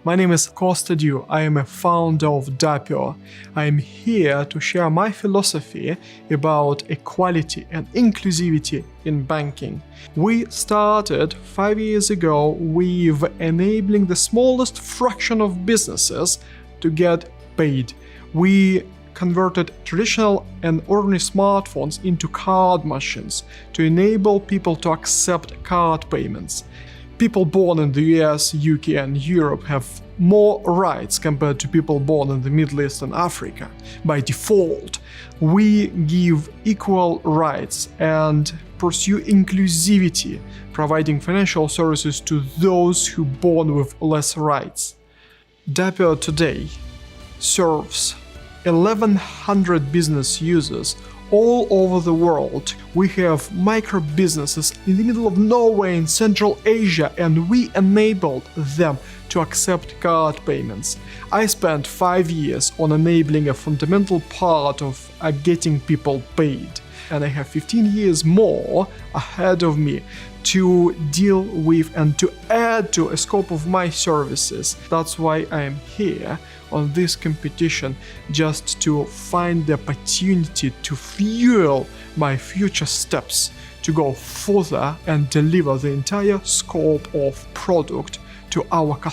My name is Kosta. I am a founder of Dapio. I am here to share my philosophy about equality and inclusivity in banking. We started 5 years ago with enabling the smallest fraction of businesses to get paid. We converted traditional and ordinary smartphones into card machines to enable people to accept card payments. People born in the US, UK and Europe have more rights compared to people born in the Middle East and Africa. By default, we give equal rights and pursue inclusivity, providing financial services to those who are born with less rights. Dapio today serves 1,100 business users all over the world. We have micro businesses in the middle of nowhere in Central Asia, and we enabled them to accept card payments. I spent 5 years on enabling a fundamental part of getting people paid, and I have 15 years more ahead of me to deal with and to add to a scope of my services. That's why I am here on this competition, just to find the opportunity to fuel my future steps to go further and deliver the entire scope of product to our customers.